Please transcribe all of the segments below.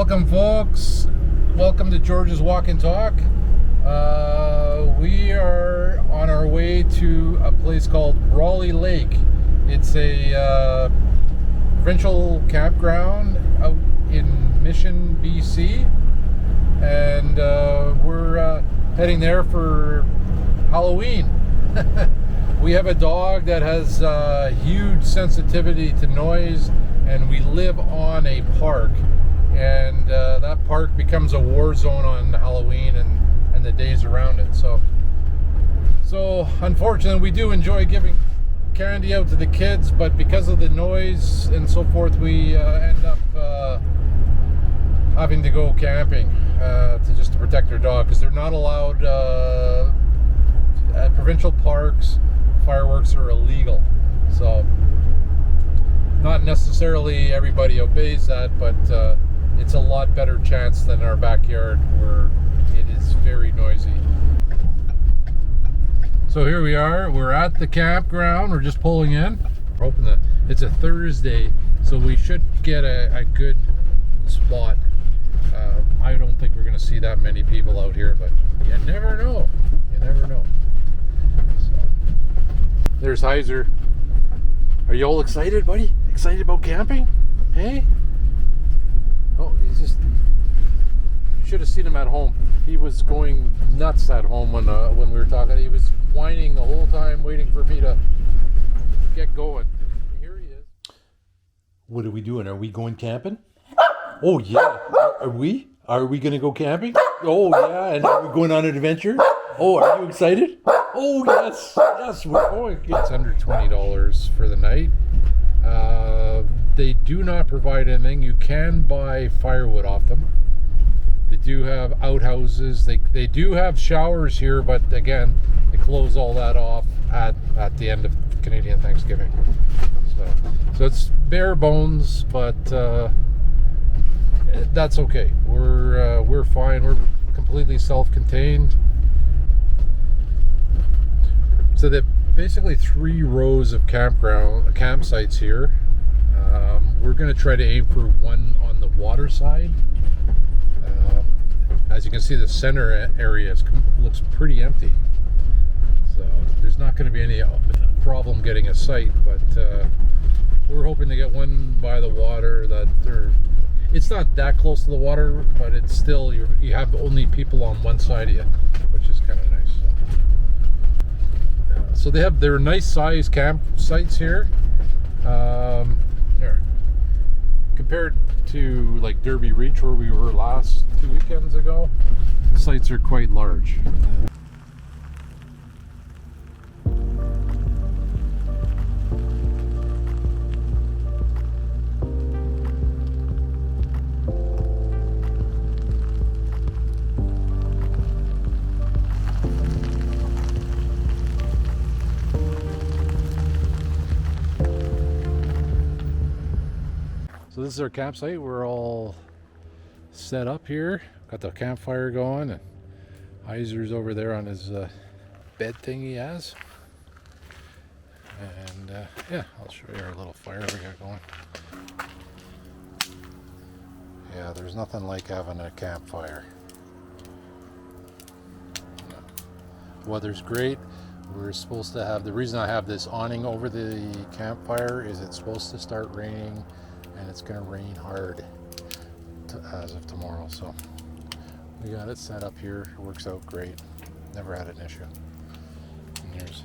Welcome, folks. Welcome to George's Walk and Talk. We are on our way to a place called Rolley Lake. It's a provincial campground out in Mission, BC, and we're heading there for Halloween. We have a dog that has huge sensitivity to noise, and we live on a park, and that park becomes a war zone on Halloween and the days around it. So unfortunately, we do enjoy giving candy out to the kids, but because of the noise and so forth, we end up having to go camping to protect our dog, because they're not allowed at provincial parks. Fireworks are illegal, so not necessarily everybody obeys that, but it's a lot better chance than our backyard where it is very noisy. So here we are, we're at the campground, we're just pulling in. We're hoping that it's a Thursday, so we should get a good spot. I don't think we're going to see that many people out here, but you never know. You never know. So, there's Heiser. Are you all excited, buddy? Excited about camping? Hey? Oh, he's just... You should have seen him at home. He was going nuts at home when we were talking. He was whining the whole time, waiting for me to get going. Here he is. What are we doing? Are we going camping? Oh, yeah. Are we? Are we going to go camping? Oh, yeah. And are we going on an adventure? Oh, are you excited? Oh, yes. Yes, we're going. It's under $20 for the night. They do not provide anything. You can buy firewood off them. They do have outhouses. They do have showers here, but again, they close all that off at the end of Canadian Thanksgiving. So it's bare bones, but that's okay. We're fine. We're completely self-contained. So they're basically 3 rows of campsites here. We're going to try to aim for one on the water side. As you can see, the center area looks pretty empty. So there's not going to be any problem getting a site, but we're hoping to get one by the water. It's not that close to the water, but it's still, you have only people on one side of you, which is kind of nice. So they're nice sized campsites here. There. Compared to like Derby Reach, where we were last 2 weekends ago, the sites are quite large. So this is our campsite. We're all set up here. Got the campfire going, and Heiser's over there on his bed thing he has. And yeah, I'll show you our little fire we got going. Yeah, there's nothing like having a campfire. Weather's great. We're supposed to have, the reason I have this awning over the campfire is it's supposed to start raining, and it's going to rain hard as of tomorrow. So we got it set up here. It works out great. Never had an issue. And there's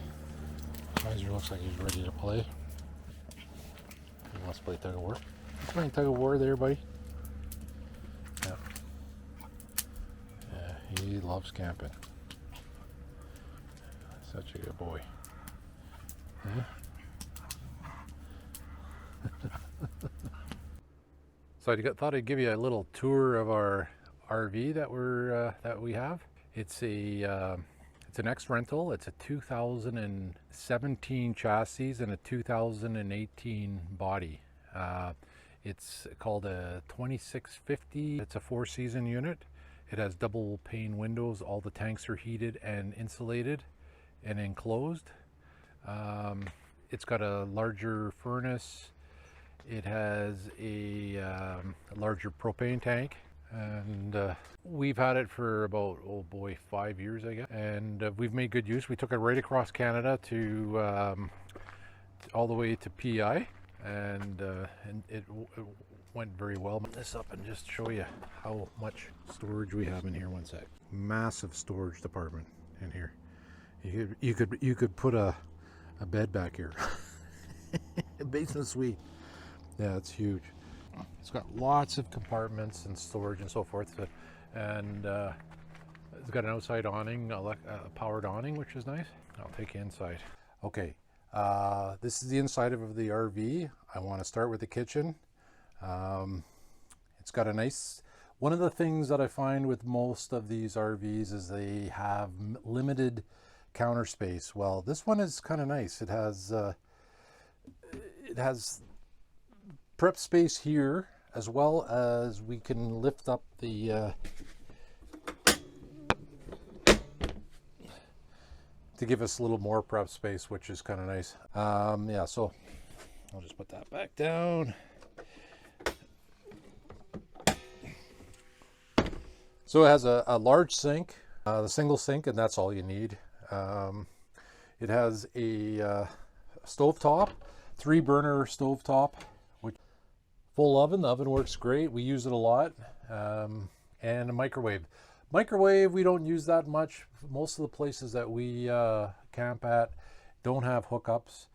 Heiser. Looks like he's ready to play. He wants to play tug of war. You playing tug of war there, buddy? Yeah. Yeah, he loves camping. Such a good boy. Yeah. So I thought I'd give you a little tour of our RV that we have. It's an ex-rental. It's a 2017 chassis and a 2018 body. It's called a 2650. It's a 4-season unit. It has double pane windows. All the tanks are heated and insulated and enclosed. It's got a larger furnace. It has a larger propane tank, and we've had it for about, oh boy, 5 years, I guess. And we've made good use. We took it right across Canada to all the way to PI, and it went very well. Put this up and just show you how much storage we have in here. One sec. Massive storage department in here. You could put a bed back here. A basement suite. Yeah, it's huge. It's got lots of compartments and storage and so forth. And it's got an outside awning, a powered awning, which is nice. I'll take you inside. Okay, this is the inside of the RV. I want to start with the kitchen. It's got a nice, one of the things that I find with most of these RVs is they have limited counter space. Well, this one is kind of nice. It has prep space here, as well as we can lift up the to give us a little more prep space, which is kind of nice. Yeah, so I'll just put that back down. So it has a large sink, the single sink, and that's all you need. It has a stovetop, 3-burner stovetop, which full oven. The oven works great. We use it a lot, and a microwave. Microwave we don't use that much. Most of the places that we camp at don't have hookups,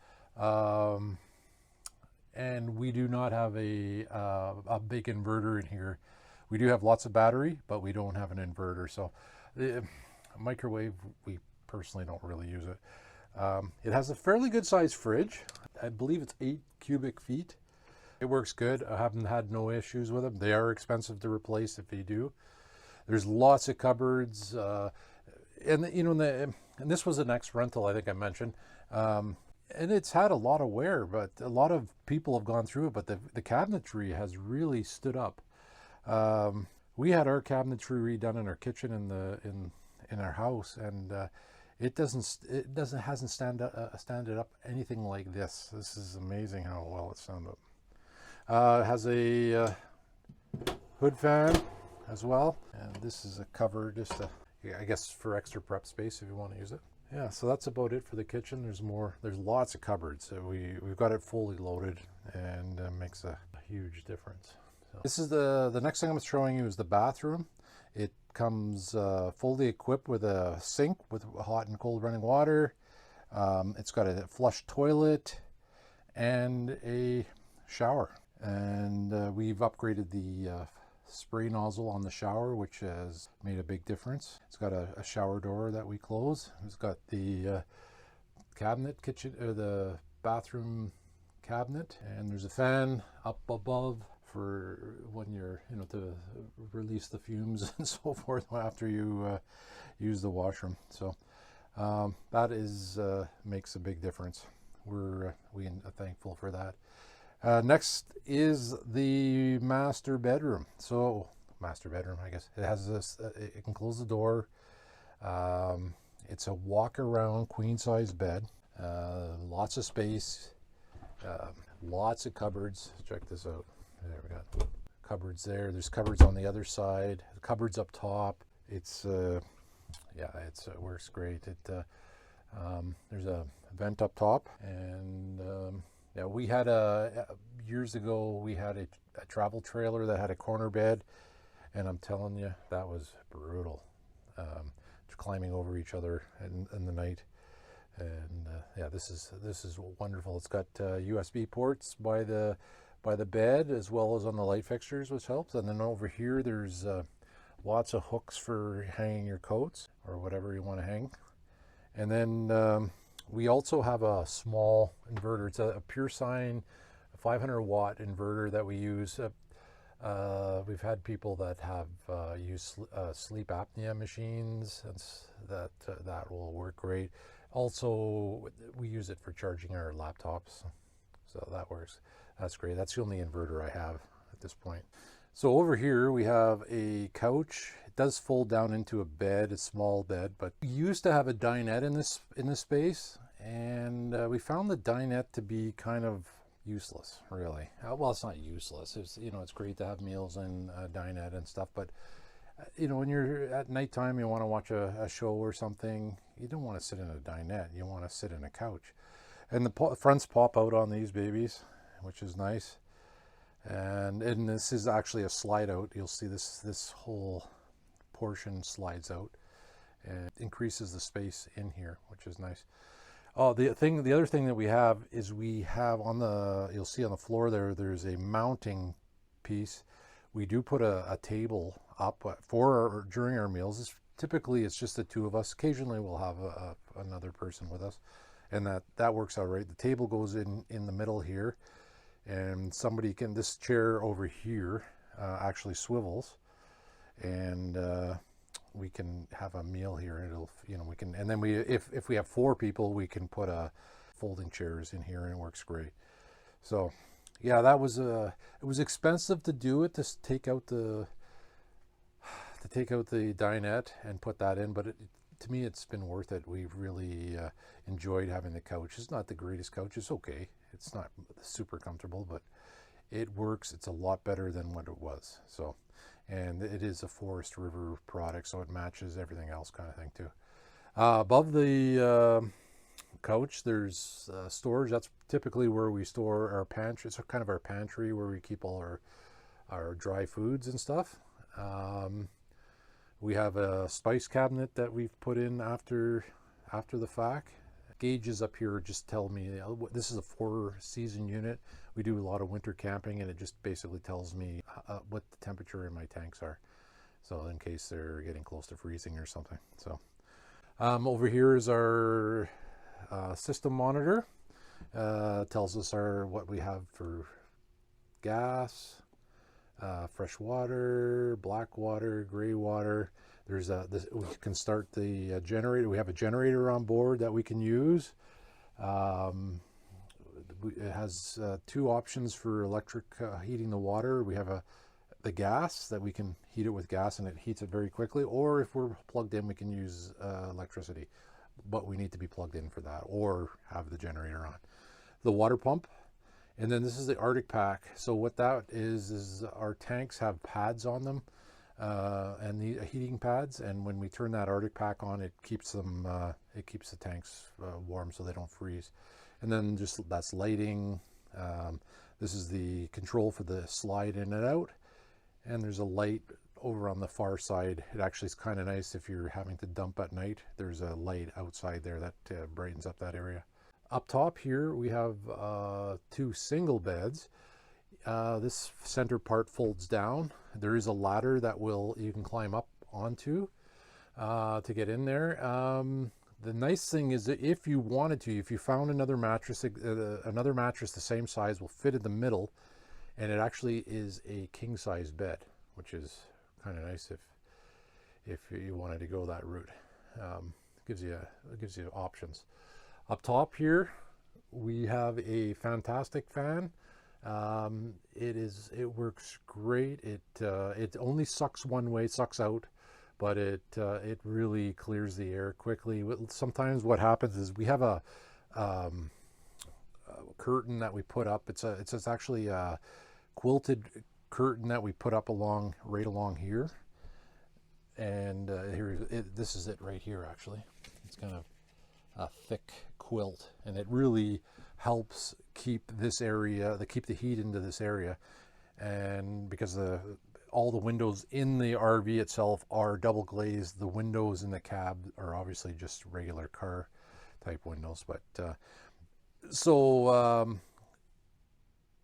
and we do not have a big inverter in here. We do have lots of battery, but we don't have an inverter. So the microwave, we personally don't really use it. It has a fairly good sized fridge. I believe it's 8 cubic feet. It works good. I haven't had no issues with them. They are expensive to replace if you do. There's lots of cupboards, and you know, and this was an ex-rental, I think I mentioned, and it's had a lot of wear, but a lot of people have gone through it. But the cabinetry has really stood up. We had our cabinetry redone in our kitchen in our house, and it hasn't standed up anything like this. This is amazing how well it stands up. It has a hood fan as well, and this is a cover, just I guess for extra prep space if you want to use it. Yeah, so that's about it for the kitchen. There's lots of cupboards. So we've got it fully loaded, and makes a huge difference. So this is the next thing I'm showing you is the bathroom. It comes fully equipped with a sink with hot and cold running water. It's got a flush toilet and a shower. And we've upgraded the spray nozzle on the shower, which has made a big difference. It's got a shower door that we close. It's got the the bathroom cabinet, and there's a fan up above for when you're, to release the fumes and so forth after you use the washroom. So that is makes a big difference. We are thankful for that. Next is the master bedroom. So master bedroom, I guess it has this. It can close the door. It's a walk around queen size bed. Lots of space. Lots of cupboards. Check this out. There we got cupboards there. There's cupboards on the other side. Cupboards up top. It's yeah, it works great. There's a vent up top, and yeah, we had years ago we had a travel trailer that had a corner bed, and I'm telling you, that was brutal. Climbing over each other in the night, and yeah, this is wonderful. It's got USB ports by the bed as well as on the light fixtures, which helps. And then over here there's lots of hooks for hanging your coats or whatever you want to hang. And then we also have a small inverter. It's a pure sine 500 watt inverter that we use. We've had people that have used sleep apnea machines, and that will work great. Also, we use it for charging our laptops, so that works. That's great. That's the only inverter I have at this point. So over here we have a couch. It does fold down into a bed, a small bed, but we used to have a dinette in this space, and we found the dinette to be kind of useless, really. Well, it's not useless. It's, you know, it's great to have meals in a dinette and stuff, but you know, when you're at nighttime, you want to watch a show or something, you don't want to sit in a dinette. You want to sit in a couch. And the fronts pop out on these babies, which is nice. And this is actually a slide out. You'll see this whole portion slides out and increases the space in here, which is nice. Oh, the other thing that we have is we have on the, you'll see on the floor there's a mounting piece. We do put a table up during our meals. Typically it's just the two of us. Occasionally we'll have another person with us, and that works out right. The table goes in the middle here, and somebody can, this chair over here actually swivels, and we can have a meal here. It'll, you know, we can, and then if we have 4 people, we can put folding chairs in here, and it works great. So yeah, that was it was expensive to do it, to take out the dinette and put that in, but to me it's been worth it. We've really enjoyed having the couch. It's not the greatest couch. It's okay. It's not super comfortable, but it works. It's a lot better than what it was. So, and it is a Forest River product, so it matches everything else, kind of thing too. Above the couch, there's storage. That's typically where we store our pantry. It's kind of our pantry where we keep all our dry foods and stuff. We have a spice cabinet that we've put in after the fact. Gauges up here just tell me this is a 4-season unit. We do a lot of winter camping, and it just basically tells me what the temperature in my tanks are, so in case they're getting close to freezing or something. So over here is our system monitor. Tells us what we have for gas, fresh water, black water, gray water. There's we can start the generator. We have a generator on board that we can use. It has 2 options for electric heating the water. We have the gas that we can heat it with gas, and it heats it very quickly. Or if we're plugged in, we can use electricity, but we need to be plugged in for that or have the generator on. The water pump. And then this is the Arctic pack. So what that is our tanks have pads on them, and the heating pads. And when we turn that Arctic pack on, it keeps them, it keeps the tanks warm so they don't freeze. And then just that's lighting. This is the control for the slide in and out. And there's a light over on the far side. It actually is kind of nice if you're having to dump at night. There's a light outside there that brightens up that area. Up top here we have 2 single beds. This center part folds down. There is a ladder that you can climb up onto to get in there. The nice thing is that if you wanted to, if you found another mattress the same size will fit in the middle, and it actually is a king size bed, which is kind of nice if you wanted to go that route. Gives you options. Up top here, we have a fantastic fan. It works great. It only sucks one way, sucks out, but it really clears the air quickly. Sometimes what happens is we have a curtain that we put up. It's actually a quilted curtain that we put up right along here. And this is it right here. Actually, it's kind of a thick quilt, and it really helps keep keep the heat into this area. And because all the windows in the RV itself are double glazed, the windows in the cab are obviously just regular car type windows. But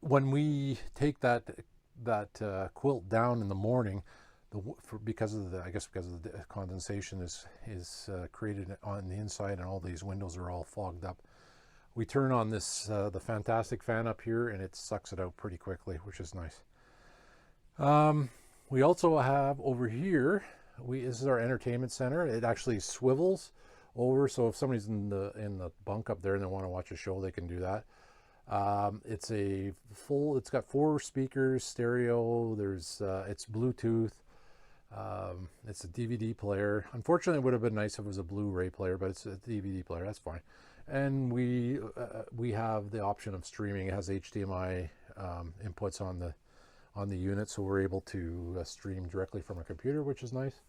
when we take that quilt down in the morning, because of the condensation is created on the inside, and all these windows are all fogged up, we turn on the fantastic fan up here, and it sucks it out pretty quickly, which is nice. We also have over here, this is our entertainment center. It actually swivels over, so if somebody's in the bunk up there and they want to watch a show, they can do that. It's got 4 speakers, stereo. It's Bluetooth. It's a DVD player. Unfortunately, it would have been nice if it was a Blu-ray player, but it's a DVD player. That's fine. And we have the option of streaming. It has HDMI inputs on the unit, so we're able to stream directly from a computer, which is nice.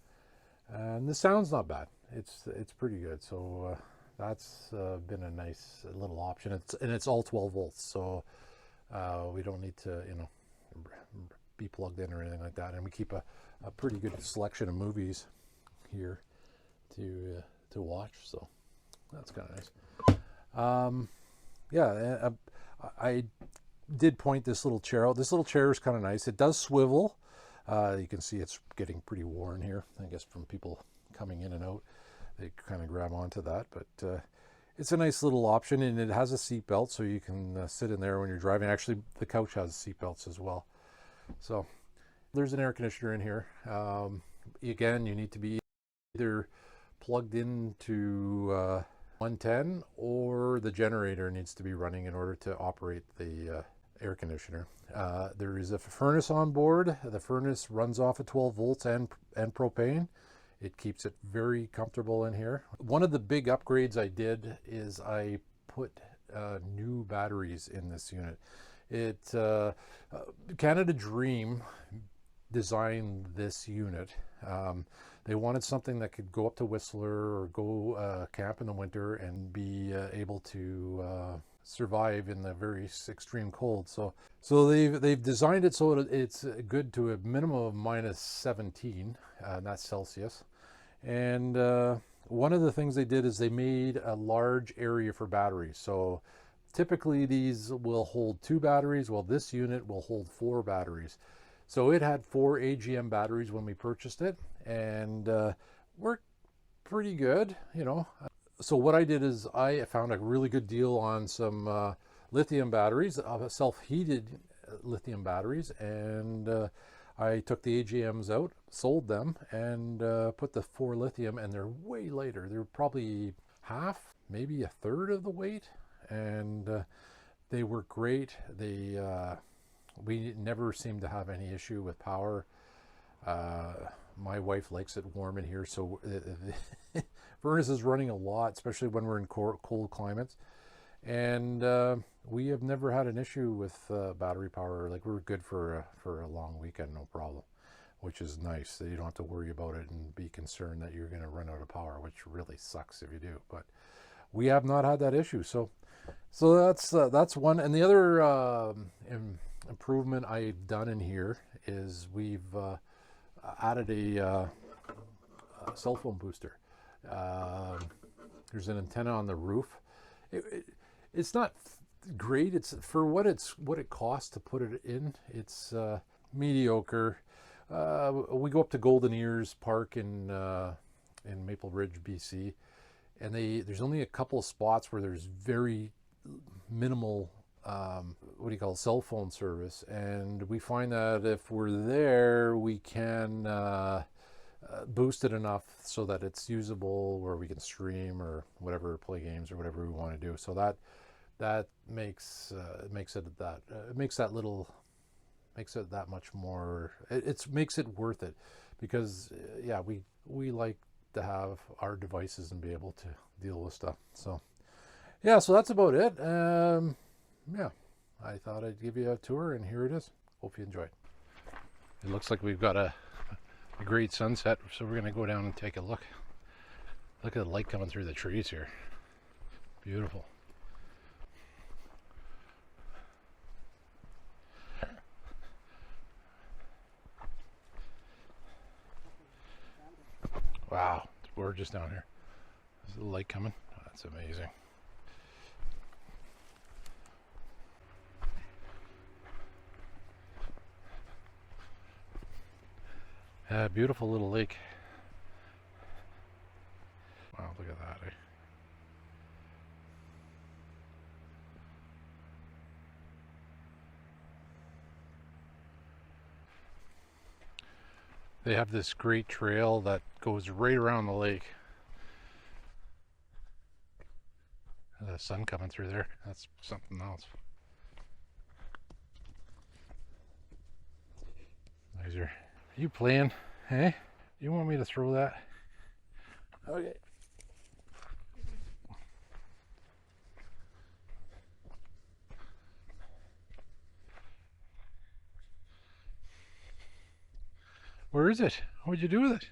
And the sound's not bad. It's pretty good. So that's been a nice little option. It's all 12 volts, so we don't need to be plugged in or anything like that. And we keep a pretty good selection of movies here to watch. So that's kind of nice. Yeah, I did point this little chair out. This little chair is kind of nice. It does swivel. You can see it's getting pretty worn here, I guess, from people coming in and out. They kind of grab onto that, but it's a nice little option, and it has a seat belt, so you can sit in there when you're driving. Actually, the couch has seat belts as well. So there's an air conditioner in here. Again, you need to be either plugged into 110, or the generator needs to be running in order to operate the air conditioner. There is a furnace on board. The furnace runs off of 12 volts and propane. It keeps it very comfortable in here. One of the big upgrades I did is I put new batteries in this unit. Canada Dream designed this unit. They wanted something that could go up to Whistler or go camp in the winter and be able to survive in the very extreme cold. So they've designed it so it's good to a minimum of -17, and that's Celsius. And one of the things they did is they made a large area for batteries. So typically these will hold 2 batteries. Well, this unit will hold 4 batteries. So it had 4 AGM batteries when we purchased it, and worked pretty good, So what I did is I found a really good deal on some lithium batteries, self-heated lithium batteries, and I took the AGMs out, sold them, and put the 4 lithium, and they're way lighter. They're probably half, maybe a third of the weight, and they work great. We never seem to have any issue with power. My wife likes it warm in here, so the furnace is running a lot, especially when we're in cold climates. And we have never had an issue with battery power. Like, we're good for a long weekend, no problem, which is nice. So you don't have to worry about it and be concerned that you're going to run out of power, which really sucks if you do. But we have not had that issue. So that's one. And the other improvement I've done in here is we've added a cell phone booster. There's an antenna on the roof. It's not great. It's for what it costs to put it in. It's mediocre. We go up to Golden Ears Park in Maple Ridge, BC, and there's only a couple of spots where there's very minimal cell phone service, and we find that if we're there, we can boost it enough so that it's usable, where we can stream or whatever, play games or whatever we want to do. So that makes it that much more. It makes it worth it, because we like to have our devices and be able to deal with stuff. So yeah, so that's about it. Yeah, I thought I'd give you a tour, and here it is. Hope you enjoyed. It looks like we've got a great sunset, so we're going to go down and take a look. Look at the light coming through the trees here. Beautiful. Wow, it's gorgeous down here. There's the light coming. That's amazing. Beautiful little lake. Wow, look at that. They have this great trail that goes right around the lake. The sun coming through there. That's something else. Are you playing? Hey? You want me to throw that? Okay. Where is it? What'd you do with it?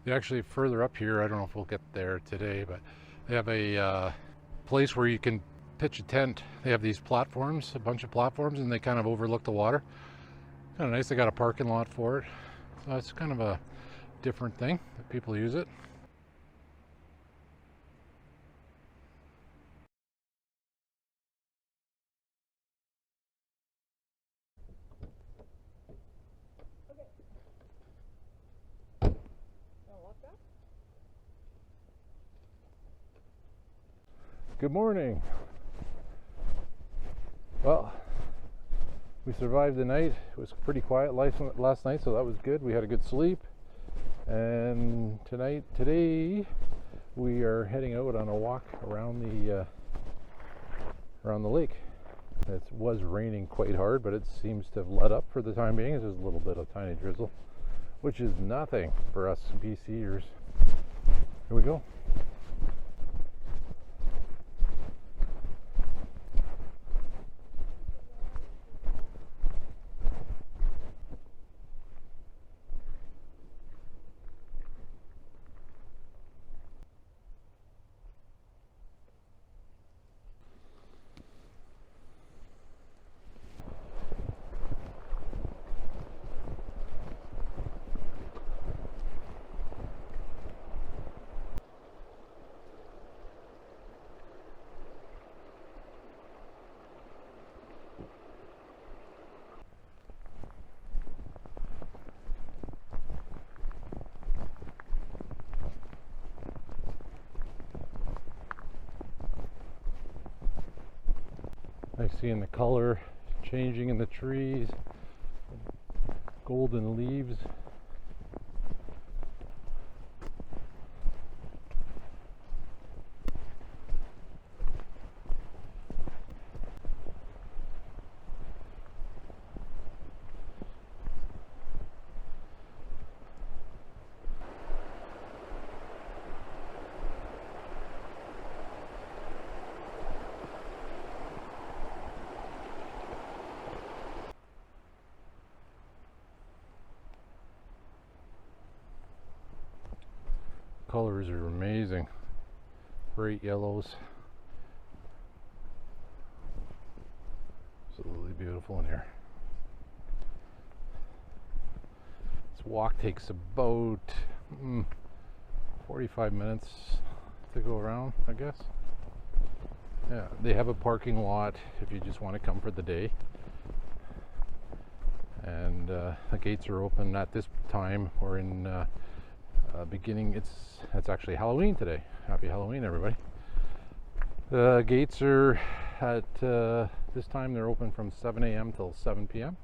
They actually further up here, I don't know if we'll get there today, but they have a place where you can pitch a tent. They have these platforms, a bunch of platforms, and they kind of overlook the water. Kind of nice. They got a parking lot for it. So it's kind of a different thing that people use it. Good morning. Well, we survived the night. It was pretty quiet last night, so that was good. We had a good sleep. And today, we are heading out on a walk around the lake. It was raining quite hard, but it seems to have let up for the time being. There's a little bit of tiny drizzle, which is nothing for us BCers. Here we go. Nice seeing the color changing in the trees, golden leaves. Colors are amazing. Bright yellows. Absolutely beautiful in here. This walk takes about 45 minutes to go around, I guess. Yeah, they have a parking lot if you just want to come for the day. And the gates are open at this time. We're in beginning. It's actually Halloween today. Happy Halloween, everybody. The gates are at this time. They're open from 7 a.m. till 7 p.m.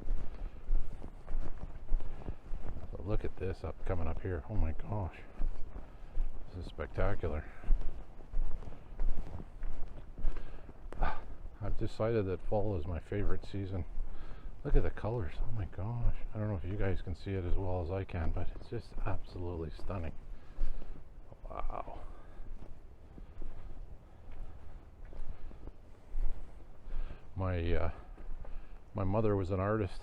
So look at this coming up here. Oh my gosh, this is spectacular. I've decided that fall is my favorite season. Look at the colors. Oh my gosh. I don't know if you guys can see it as well as I can, but it's just absolutely stunning. Wow. My mother was an artist,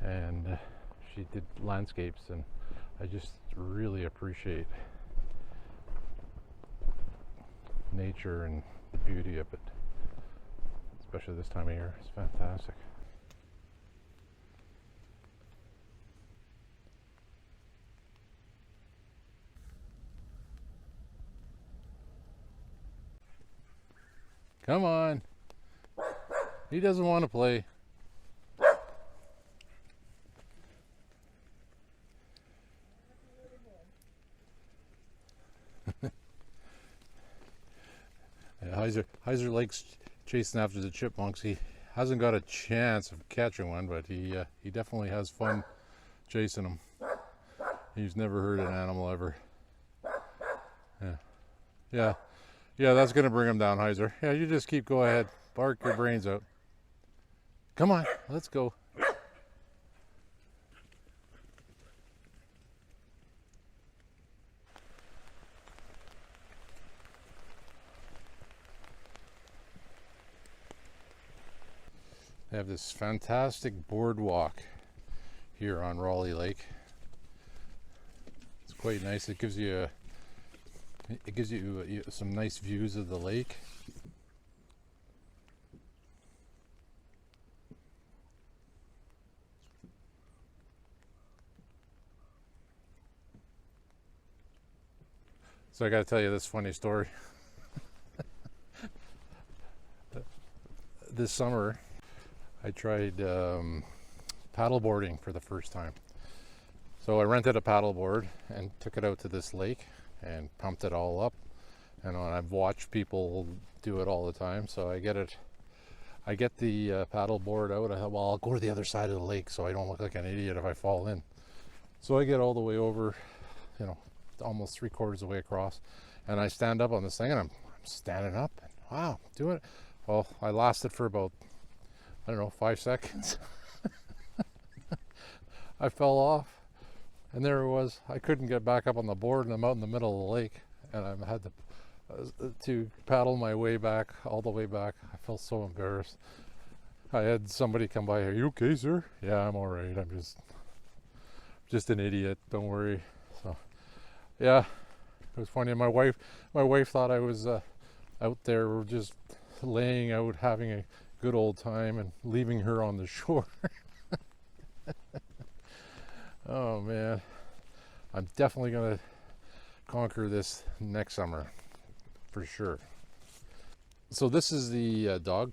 and she did landscapes, and I just really appreciate nature and the beauty of it, especially this time of year. It's fantastic. Come on. He doesn't want to play. Heiser likes chasing after the chipmunks. He hasn't got a chance of catching one, but he definitely has fun chasing them. He's never hurt an animal ever. Yeah. That's gonna bring him down, Heiser. Yeah, you just go ahead, bark your brains out. Come on, let's go. They have this fantastic boardwalk here on Rolley Lake. It's quite nice. It gives you some nice views of the lake. So I got to tell you this funny story. This summer, I tried paddleboarding for the first time. So I rented a paddleboard and took it out to this lake and pumped it all up. And I've watched people do it all the time. So I get the paddleboard out. I thought, well, I'll go to the other side of the lake so I don't look like an idiot if I fall in. So I get all the way over, almost 3/4 of the way across, and I stand up on this thing, and I'm standing up, and wow, doing it. Well, I lasted for about, 5 seconds. I fell off, and there it was. I couldn't get back up on the board, and I'm out in the middle of the lake, and I had to paddle my way back, all the way back. I felt so embarrassed. I had somebody come by. Are you okay, sir? Yeah, I'm all right. I'm just an idiot. Don't worry. So. Yeah, it was funny. My wife thought I was out there just laying out, having a good old time, and leaving her on the shore. Oh man, I'm definitely gonna conquer this next summer for sure. So this is the dog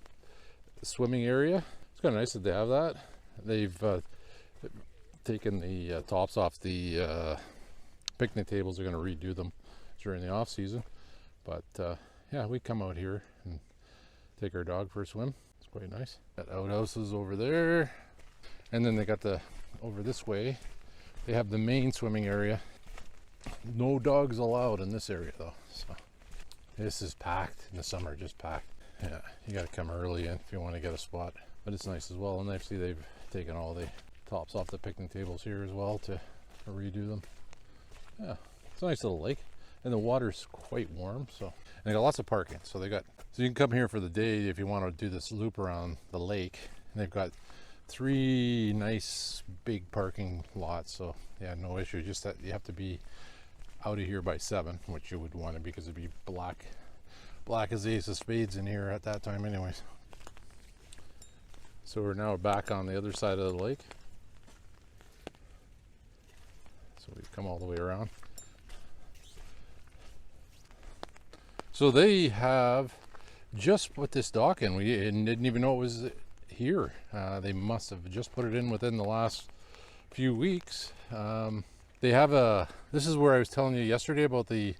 swimming area. It's kind of nice that they have that. They've taken the tops off the picnic tables. Are going to redo them during the off season, but yeah, we come out here and take our dog for a swim. It's quite nice. Got outhouses over there, and then they got over this way they have the main swimming area. No dogs allowed in this area though, so this is packed in the summer, just packed. Yeah, you got to come early in if you want to get a spot, but it's nice as well. And I see they've taken all the tops off the picnic tables here as well to redo them. Yeah, it's a nice little lake, and the water's quite warm. So, and they got lots of parking. So you can come here for the day if you want to do this loop around the lake. And they've got 3 nice big parking lots. So yeah, no issue. Just that you have to be out of here by 7, which you would want to, because it'd be black as the ace of spades in here at that time, anyways. So we're now back on the other side of the lake. So we've come all the way around. So they have just put this dock in. We didn't even know it was here. They must have just put it in within the last few weeks. They have this is where I was telling you yesterday about the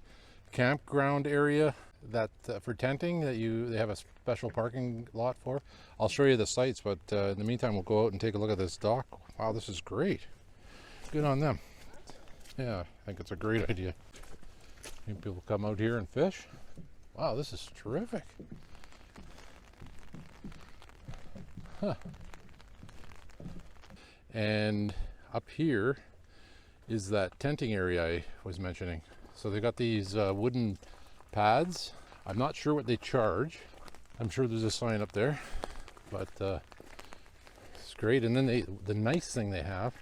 campground area that for tenting that they have a special parking lot for. I'll show you the sites, but in the meantime we'll go out and take a look at this dock. Wow, this is great. Good on them. Yeah, I think it's a great idea. People come out here and fish. Wow, this is terrific. Huh. And up here is that tenting area I was mentioning. So they got these wooden pads. I'm not sure what they charge. I'm sure there's a sign up there, but it's great. And then the nice thing they have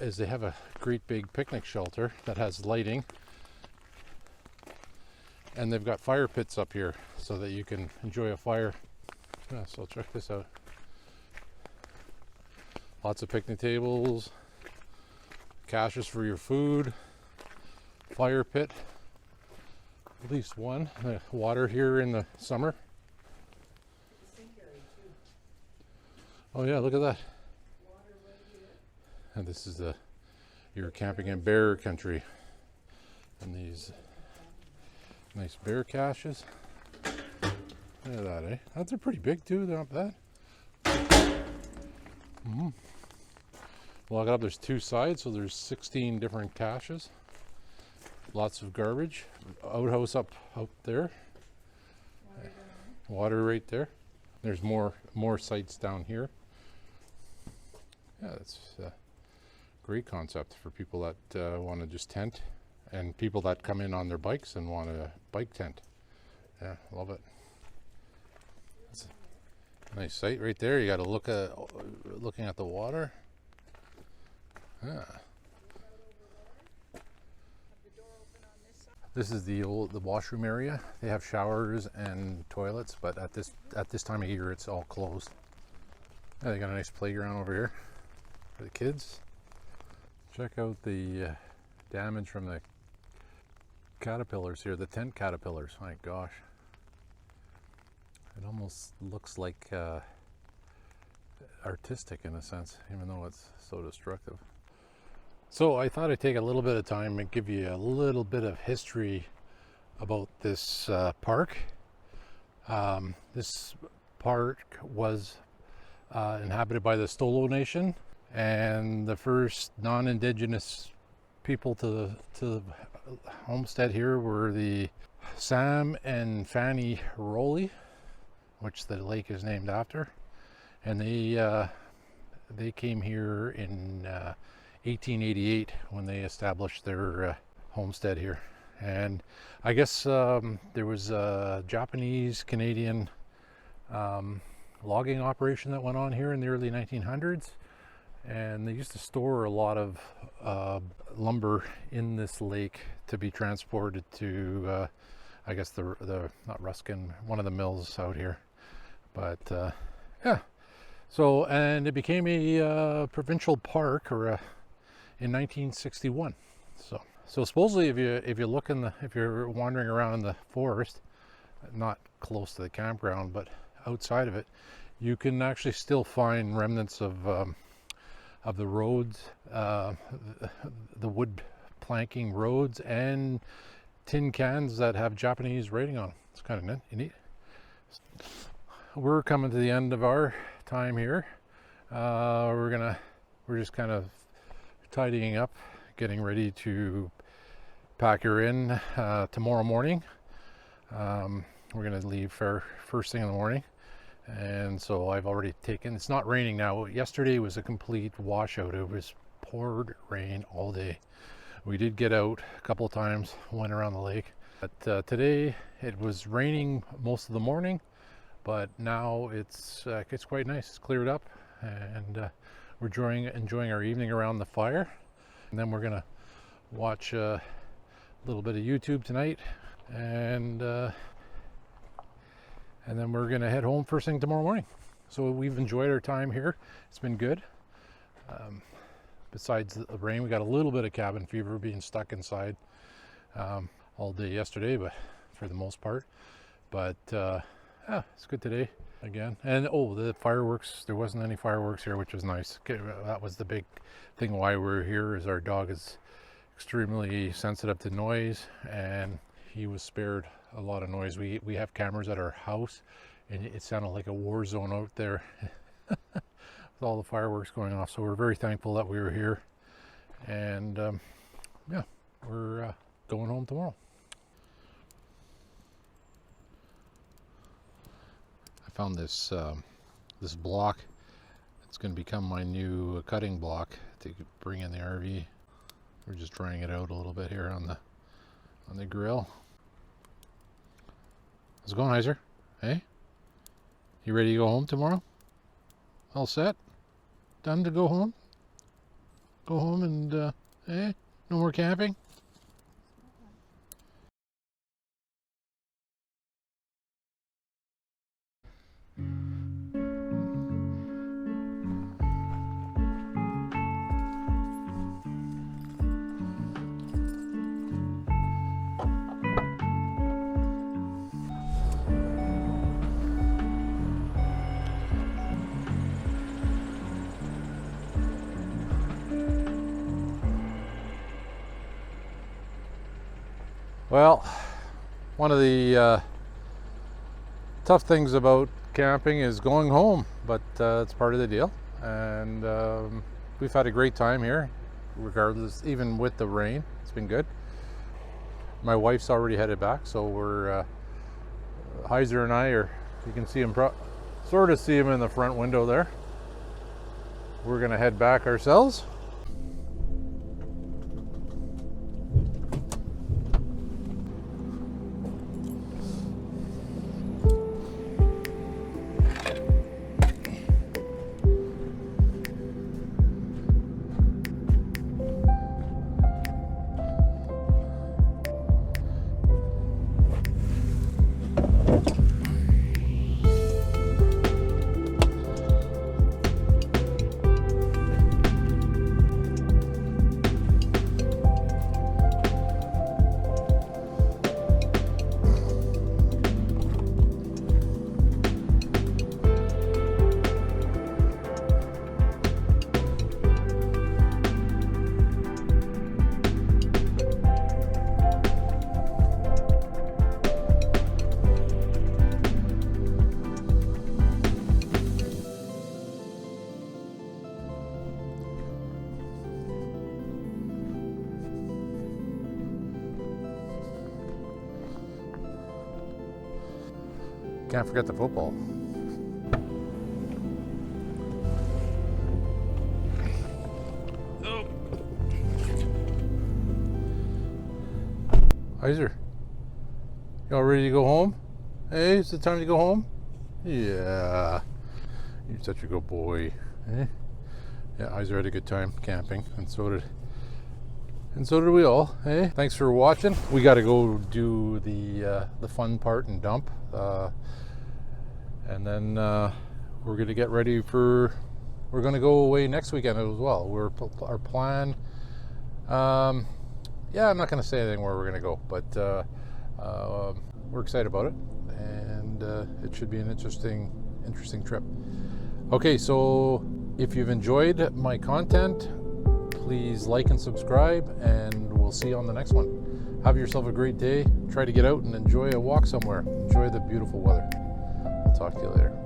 is they have a great big picnic shelter that has lighting, and they've got fire pits up here so that you can enjoy a fire. Yeah, so check this out. Lots of picnic tables, caches for your food, fire pit, at least one. Water here in the summer. Oh yeah, look at that. And this is you're camping in bear country, and these nice bear caches. Look at that, eh? They're pretty big too. They're not bad. Look it up. There's 2 sides, so there's 16 different caches. Lots of garbage. Outhouse up there. Water right there. There's more sites down here. Yeah, that's a great concept for people that want to just tent, and people that come in on their bikes and want a bike tent. Yeah, love it. That's a nice site right there. You got to looking at the water. Yeah. This is the washroom area. They have showers and toilets, but at this time of year, it's all closed. Yeah, they got a nice playground over here for the kids. Check out the damage from the caterpillars here, the tent caterpillars. My gosh, it almost looks like artistic in a sense, even though it's so destructive. So I thought I'd take a little bit of time and give you a little bit of history about this park. This park was inhabited by the Stolo Nation, and the first non-indigenous people to the homestead here were the Sam and Fanny Rolley, which the lake is named after, and they came here in 1888 when they established their homestead here. And I guess there was a Japanese Canadian logging operation that went on here in the early 1900s, and they used to store a lot of lumber in this lake to be transported to I guess the not Ruskin, one of the mills out here. But yeah, so, and it became a provincial park in 1961. So supposedly, if you look if you're wandering around in the forest, not close to the campground, but outside of it, you can actually still find remnants of the roads, the wood planking roads, and tin cans that have Japanese writing on them. It's kind of neat. We're coming to the end of our time here. We're just kind of tidying up, getting ready to pack her in tomorrow morning. We're going to leave first thing in the morning, and so I've already taken, it's not raining now. Yesterday was a complete washout. It was poured rain all day. We did get out a couple of times, went around the lake, but today it was raining most of the morning, but now it's quite nice. It's cleared up, and we're enjoying our evening around the fire. And then we're gonna watch a little bit of YouTube tonight, and then we're gonna head home first thing tomorrow morning. So we've enjoyed our time here. It's been good. Besides the rain, we got a little bit of cabin fever, being stuck inside all day yesterday, but for the most part. But yeah, it's good today again. And oh, the fireworks, there wasn't any fireworks here, which was nice. That was the big thing why we're here, is our dog is extremely sensitive to noise, and he was spared a lot of noise. We have cameras at our house, and it sounded like a war zone out there with all the fireworks going off. So we're very thankful that we were here, and yeah, we're going home tomorrow. I found this this block. It's going to become my new cutting block to bring in the RV. We're just trying it out a little bit here on the grill. How's it going, Heiser? Hey? You ready to go home tomorrow? All set? Done to go home? Go home and, no more camping? Well, one of the tough things about camping is going home, but it's part of the deal. And we've had a great time here, regardless, even with the rain. It's been good. My wife's already headed back, so we're Heiser and I are, you can see him, sort of see him in the front window there. We're gonna head back ourselves. Can't forget the football. Heiser, you all ready to go home? Hey, is it time to go home? Yeah, you're such a good boy. Eh? Yeah, Heiser had a good time camping, and so did we all. Hey, thanks for watching. We got to go do the fun part and dump, and then we're gonna get ready for. We're gonna go away next weekend as well. Our plan. Yeah, I'm not going to say anything where we're going to go, but we're excited about it, and it should be an interesting trip. Okay, so if you've enjoyed my content, please like and subscribe, and we'll see you on the next one. Have yourself a great day. Try to get out and enjoy a walk somewhere. Enjoy the beautiful weather. I'll talk to you later.